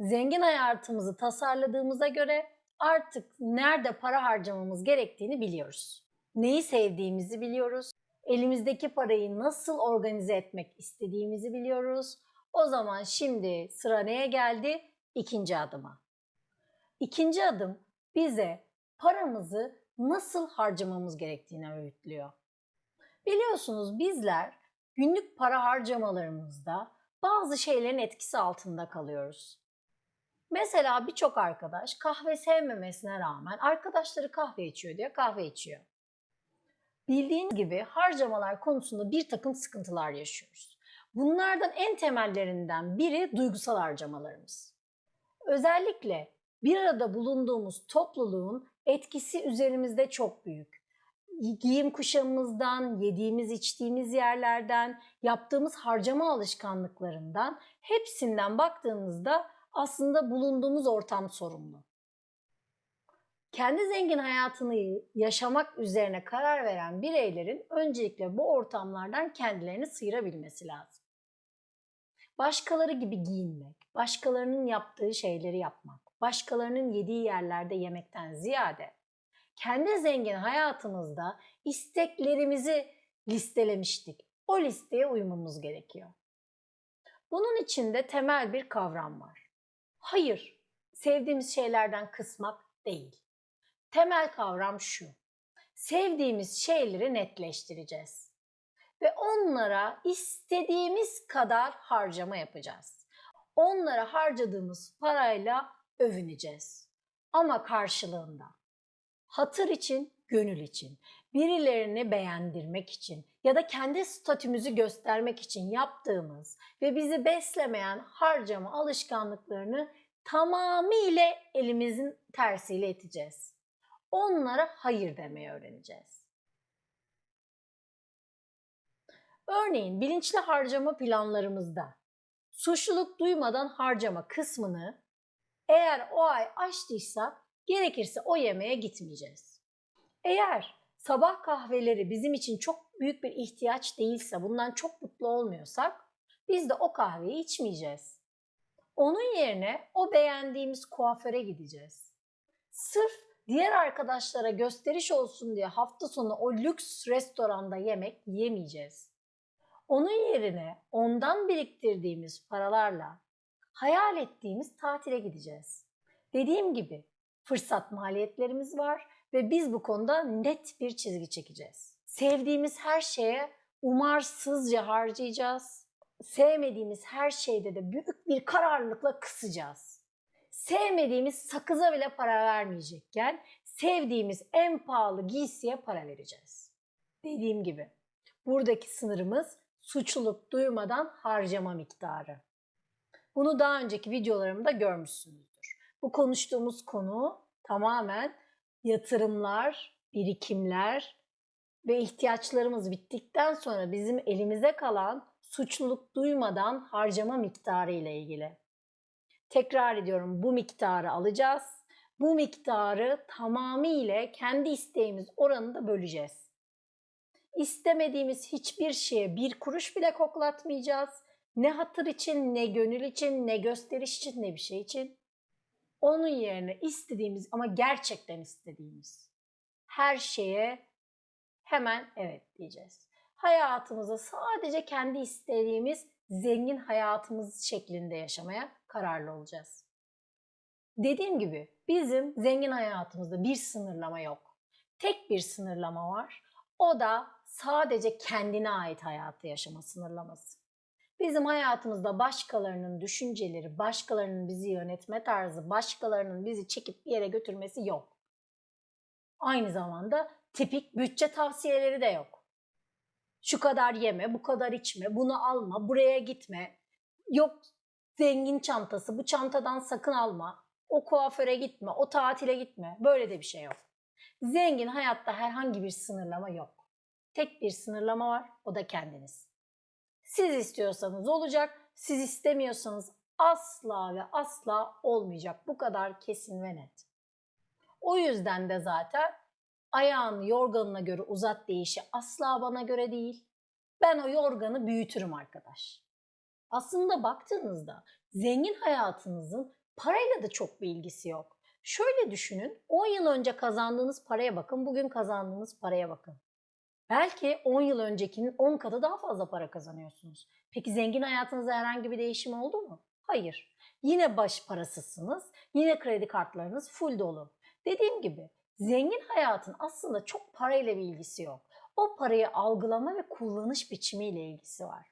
Zengin hayatımızı tasarladığımıza göre artık nerede para harcamamız gerektiğini biliyoruz. Neyi sevdiğimizi biliyoruz. Elimizdeki parayı nasıl organize etmek istediğimizi biliyoruz. O zaman şimdi sıra neye geldi? İkinci adıma. İkinci adım bize paramızı nasıl harcamamız gerektiğini öğütlüyor. Biliyorsunuz bizler günlük para harcamalarımızda bazı şeylerin etkisi altında kalıyoruz. Mesela birçok arkadaş kahve sevmemesine rağmen arkadaşları kahve içiyor diye kahve içiyor. Bildiğiniz gibi harcamalar konusunda bir takım sıkıntılar yaşıyoruz. Bunlardan en temellerinden biri duygusal harcamalarımız. Özellikle bir arada bulunduğumuz topluluğun etkisi üzerimizde çok büyük. Giyim kuşamımızdan, yediğimiz içtiğimiz yerlerden, yaptığımız harcama alışkanlıklarından hepsinden baktığımızda aslında bulunduğumuz ortam sorumlu. Kendi zengin hayatını yaşamak üzerine karar veren bireylerin öncelikle bu ortamlardan kendilerini sıyırabilmesi lazım. Başkaları gibi giyinmek, başkalarının yaptığı şeyleri yapmak, başkalarının yediği yerlerde yemekten ziyade kendi zengin hayatımızda isteklerimizi listelemiştik. O listeye uymamız gerekiyor. Bunun için de temel bir kavram var. Hayır, sevdiğimiz şeylerden kısmak değil. Temel kavram şu. Sevdiğimiz şeyleri netleştireceğiz. Ve onlara istediğimiz kadar harcama yapacağız. Onlara harcadığımız parayla övüneceğiz. Ama karşılığında hatır için, gönül için, birilerini beğendirmek için ya da kendi statümüzü göstermek için yaptığımız ve bizi beslemeyen harcama alışkanlıklarını tamamıyla elimizin tersiyle iteceğiz. Onlara hayır demeyi öğreneceğiz. Örneğin bilinçli harcama planlarımızda suçluluk duymadan harcama kısmını eğer o ay açtıysa gerekirse o yemeğe gitmeyeceğiz. Eğer sabah kahveleri bizim için çok büyük bir ihtiyaç değilse, bundan çok mutlu olmuyorsak biz de o kahveyi içmeyeceğiz. Onun yerine o beğendiğimiz kuaföre gideceğiz. Sırf diğer arkadaşlara gösteriş olsun diye hafta sonu o lüks restoranda yemek yemeyeceğiz. Onun yerine ondan biriktirdiğimiz paralarla hayal ettiğimiz tatile gideceğiz. Dediğim gibi fırsat maliyetlerimiz var ve biz bu konuda net bir çizgi çekeceğiz. Sevdiğimiz her şeye umarsızca harcayacağız. Sevmediğimiz her şeyde de büyük bir kararlılıkla kısacağız. Sevmediğimiz sakıza bile para vermeyecekken sevdiğimiz en pahalı giysiye para vereceğiz. Dediğim gibi buradaki sınırımız suçluluk duymadan harcama miktarı. Bunu daha önceki videolarımda görmüşsünüzdür. Bu konuştuğumuz konu tamamen yatırımlar, birikimler ve ihtiyaçlarımız bittikten sonra bizim elimize kalan suçluluk duymadan harcama miktarı ile ilgili. Tekrar ediyorum, bu miktarı alacağız. Bu miktarı tamamıyla kendi isteğimiz oranında böleceğiz. İstemediğimiz hiçbir şeye bir kuruş bile koklatmayacağız. Ne hatır için, ne gönül için, ne gösteriş için, ne bir şey için. Onun yerine istediğimiz ama gerçekten istediğimiz her şeye hemen evet diyeceğiz. Hayatımızı sadece kendi istediğimiz zengin hayatımız şeklinde yaşamaya kararlı olacağız. Dediğim gibi bizim zengin hayatımızda bir sınırlama yok. Tek bir sınırlama var. O da sadece kendine ait hayatı yaşama sınırlaması. Bizim hayatımızda başkalarının düşünceleri, başkalarının bizi yönetme tarzı, başkalarının bizi çekip bir yere götürmesi yok. Aynı zamanda tipik bütçe tavsiyeleri de yok. Şu kadar yeme, bu kadar içme, bunu alma, buraya gitme. Yok zengin çantası, bu çantadan sakın alma. O kuaföre gitme, o tatile gitme. Böyle de bir şey yok. Zengin hayatta herhangi bir sınırlama yok. Tek bir sınırlama var, o da kendiniz. Siz istiyorsanız olacak, siz istemiyorsanız asla ve asla olmayacak. Bu kadar kesin ve net. O yüzden de zaten ayağını yorganına göre uzat deyişi asla bana göre değil. Ben o yorganı büyütürüm arkadaş. Aslında baktığınızda zengin hayatınızın Parayla da çok bir ilgisi yok. Şöyle düşünün, 10 yıl önce kazandığınız paraya bakın, bugün kazandığınız paraya bakın. Belki 10 yıl öncekinin 10 katı daha fazla para kazanıyorsunuz. Peki zengin hayatınızda herhangi bir değişim oldu mu? Hayır. Yine baş parasızsınız, yine kredi kartlarınız full dolu. Dediğim gibi zengin hayatın aslında çok parayla bir ilgisi yok. O parayı algılama ve kullanış biçimiyle ilgisi var.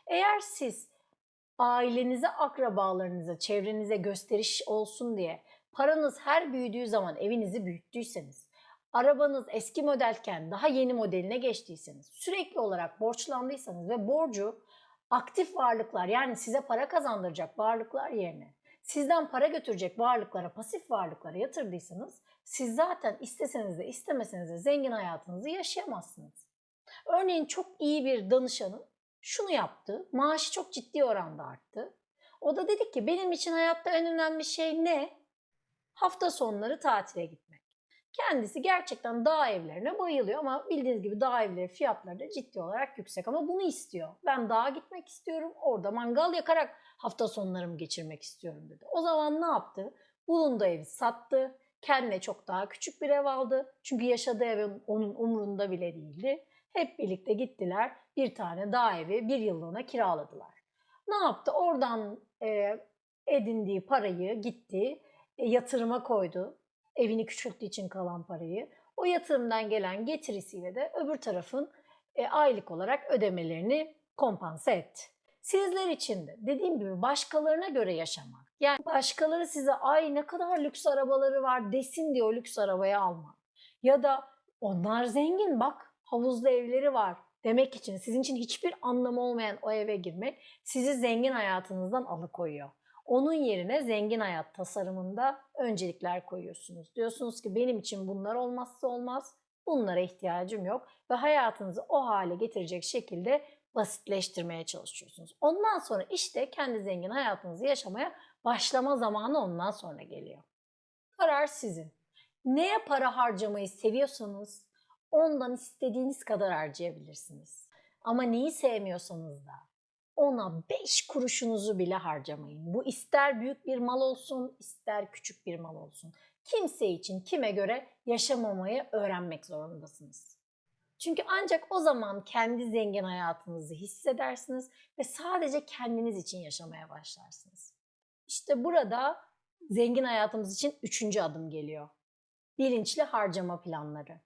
Eğer siz ailenize, akrabalarınıza, çevrenize gösteriş olsun diye paranız her büyüdüğü zaman evinizi büyüttüyseniz, arabanız eski modelken daha yeni modeline geçtiyseniz, sürekli olarak borçlandıysanız ve borcu aktif varlıklar, yani size para kazandıracak varlıklar yerine sizden para götürecek varlıklara, pasif varlıklara yatırdıysanız, siz zaten isteseniz de istemeseniz de zengin hayatınızı yaşayamazsınız. Örneğin çok iyi bir danışanım şunu yaptı, maaşı çok ciddi oranda arttı. O da dedi ki benim için hayatta en önemli şey ne? Hafta sonları tatile gitmek. Kendisi gerçekten dağ evlerine bayılıyor ama bildiğiniz gibi dağ evleri fiyatları da ciddi olarak yüksek ama bunu istiyor. Ben dağa gitmek istiyorum, orada mangal yakarak hafta sonlarımı geçirmek istiyorum dedi. O zaman ne yaptı? Bulunduğu evi sattı, kendine çok daha küçük bir ev aldı. Çünkü yaşadığı ev onun umurunda bile değildi. Hep birlikte gittiler, bir tane dağ evi bir yıllığına kiraladılar. Ne yaptı? Oradan edindiği parayı gitti, yatırıma koydu. Evini küçülttüğü için kalan parayı. O yatırımdan gelen getirisiyle de öbür tarafın aylık olarak ödemelerini kompanse etti. Sizler için de dediğim gibi başkalarına göre yaşamak. Yani başkaları size ay ne kadar lüks arabaları var desin diye o lüks arabayı almak. Ya da onlar zengin bak havuzlu evleri var demek için sizin için hiçbir anlamı olmayan o eve girmek sizi zengin hayatınızdan alıkoyuyor. Onun yerine zengin hayat tasarımında öncelikler koyuyorsunuz. Diyorsunuz ki benim için bunlar olmazsa olmaz, bunlara ihtiyacım yok ve hayatınızı o hale getirecek şekilde basitleştirmeye çalışıyorsunuz. Ondan sonra işte kendi zengin hayatınızı yaşamaya başlama zamanı ondan sonra geliyor. Karar sizin. Neye para harcamayı seviyorsanız ondan istediğiniz kadar harcayabilirsiniz. Ama neyi sevmiyorsanız da ona 5 kuruşunuzu bile harcamayın. Bu ister büyük bir mal olsun, ister küçük bir mal olsun. Kimse için, kime göre yaşamamayı öğrenmek zorundasınız. Çünkü ancak o zaman kendi zengin hayatınızı hissedersiniz ve sadece kendiniz için yaşamaya başlarsınız. İşte burada zengin hayatımız için 3. adım geliyor. Bilinçli harcama planları.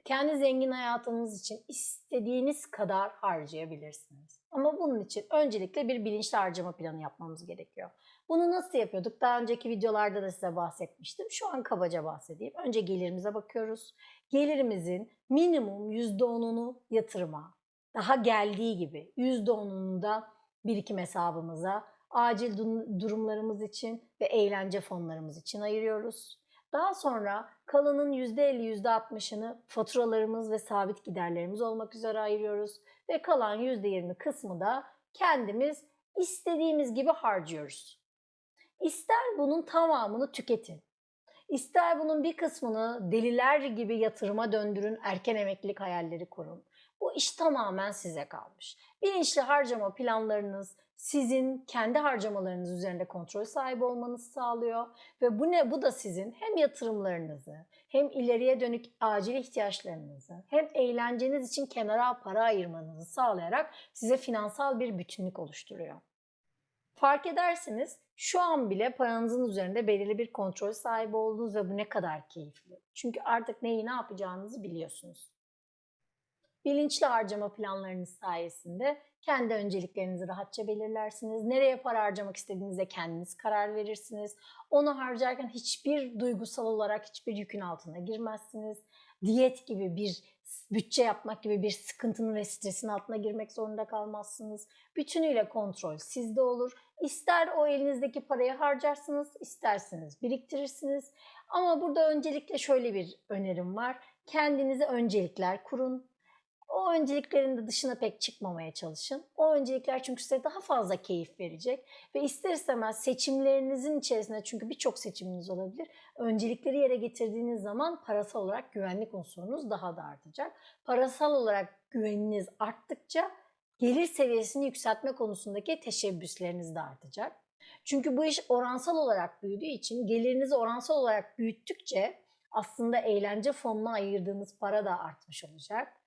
Kendi zengin hayatınız için istediğiniz kadar harcayabilirsiniz. Ama bunun için öncelikle bir bilinçli harcama planı yapmamız gerekiyor. Bunu nasıl yapıyorduk? Daha önceki videolarda da size bahsetmiştim. Şu an kabaca bahsedeyim. Önce gelirimize bakıyoruz. Gelirimizin minimum %10'unu yatırıma, daha geldiği gibi %10'unu da birikim hesabımıza, acil durumlarımız için ve eğlence fonlarımız için ayırıyoruz. Daha sonra kalanın %50, %60'ını faturalarımız ve sabit giderlerimiz olmak üzere ayırıyoruz. Ve kalan %20 kısmı da kendimiz istediğimiz gibi harcıyoruz. İster bunun tamamını tüketin, ister bunun bir kısmını deliler gibi yatırıma döndürün, erken emeklilik hayalleri kurun. Bu iş tamamen size kalmış. Bilinçli harcama planlarınız sizin kendi harcamalarınız üzerinde kontrol sahibi olmanızı sağlıyor ve bu da sizin hem yatırımlarınızı, hem ileriye dönük acil ihtiyaçlarınızı, hem eğlenceniz için kenara para ayırmanızı sağlayarak size finansal bir bütünlük oluşturuyor. Fark edersiniz şu an bile paranızın üzerinde belirli bir kontrol sahibi olduğunuz ve bu ne kadar keyifli. Çünkü artık neyi ne yapacağınızı biliyorsunuz. Bilinçli harcama planlarınız sayesinde kendi önceliklerinizi rahatça belirlersiniz. Nereye para harcamak istediğinizde kendiniz karar verirsiniz. Onu harcarken hiçbir duygusal olarak hiçbir yükün altına girmezsiniz. Diyet gibi bir bütçe yapmak gibi bir sıkıntının ve stresin altına girmek zorunda kalmazsınız. Bütünüyle kontrol sizde olur. İster o elinizdeki parayı harcarsınız, isterseniz biriktirirsiniz. Ama burada öncelikle şöyle bir önerim var. Kendinize öncelikler kurun. O önceliklerin de dışına pek çıkmamaya çalışın. O öncelikler çünkü size daha fazla keyif verecek ve ister istemez seçimlerinizin içerisinde çünkü birçok seçiminiz olabilir. Öncelikleri yere getirdiğiniz zaman parasal olarak güvenlik unsurunuz daha da artacak. Parasal olarak güveniniz arttıkça gelir seviyesini yükseltme konusundaki teşebbüsleriniz de artacak. Çünkü bu iş oransal olarak büyüdüğü için gelirinizi oransal olarak büyüttükçe aslında eğlence fonuna ayırdığınız para da artmış olacak.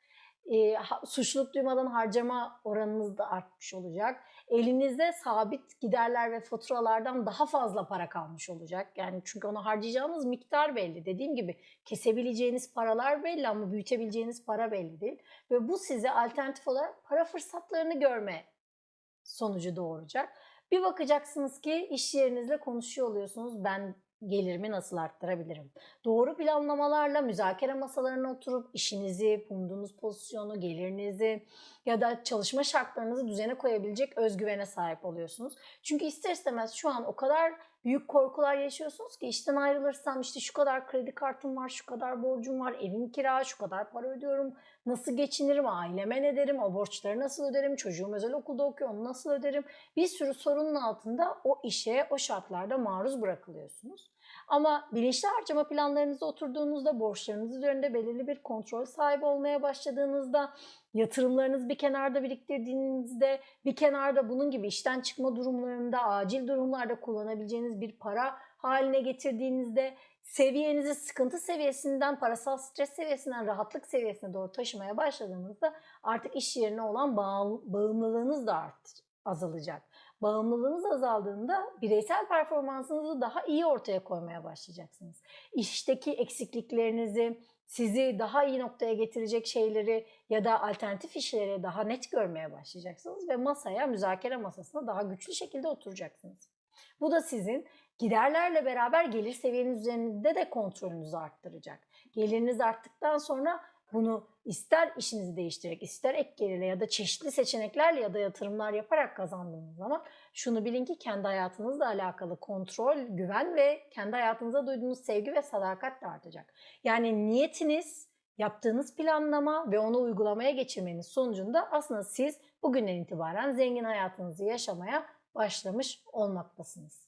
Suçluluk duymadan harcama oranınız da artmış olacak. Elinizde sabit giderler ve faturalardan daha fazla para kalmış olacak. Yani çünkü onu harcayacağınız miktar belli. Dediğim gibi kesebileceğiniz paralar belli ama büyütebileceğiniz para belli değil. Ve bu size alternatif olarak para fırsatlarını görme sonucu doğuracak. Bir bakacaksınız ki iş yerinizle konuşuyor oluyorsunuz. Ben gelirimi nasıl arttırabilirim? Doğru planlamalarla müzakere masalarına oturup işinizi, bulunduğunuz pozisyonu, gelirinizi ya da çalışma şartlarınızı düzene koyabilecek özgüvene sahip oluyorsunuz. Çünkü ister istemez şu an o kadar büyük korkular yaşıyorsunuz ki işten ayrılırsam işte şu kadar kredi kartım var, şu kadar borcum var, evim kira, şu kadar para ödüyorum, nasıl geçinirim, aileme ne derim, o borçları nasıl öderim, çocuğum özel okulda okuyor, onu nasıl öderim? Bir sürü sorunun altında o işe, o şartlarda maruz bırakılıyorsunuz. Ama bilinçli harcama planlarınıza oturduğunuzda, borçlarınız üzerinde belirli bir kontrol sahibi olmaya başladığınızda, yatırımlarınızı bir kenarda biriktirdiğinizde, bir kenarda bunun gibi işten çıkma durumlarında, acil durumlarda kullanabileceğiniz bir para haline getirdiğinizde, seviyenizi sıkıntı seviyesinden, parasal stres seviyesinden rahatlık seviyesine doğru taşımaya başladığınızda artık iş yerine olan bağımlılığınız da azalacak. Bağımlılığınız azaldığında bireysel performansınızı daha iyi ortaya koymaya başlayacaksınız. İşteki eksikliklerinizi, sizi daha iyi noktaya getirecek şeyleri ya da alternatif işleri daha net görmeye başlayacaksınız ve masaya, müzakere masasına daha güçlü şekilde oturacaksınız. Bu da sizin giderlerle beraber gelir seviyeniz üzerinde de kontrolünüzü arttıracak. Geliriniz arttıktan sonra bunu ister işinizi değiştirerek, ister ek gelirle ya da çeşitli seçeneklerle ya da yatırımlar yaparak kazandığınız zaman şunu bilin ki kendi hayatınızla alakalı kontrol, güven ve kendi hayatınıza duyduğunuz sevgi ve sadakat de artacak. Yani niyetiniz, yaptığınız planlama ve onu uygulamaya geçirmeniz sonucunda aslında siz bugünden itibaren zengin hayatınızı yaşamaya başlamış olmaktasınız.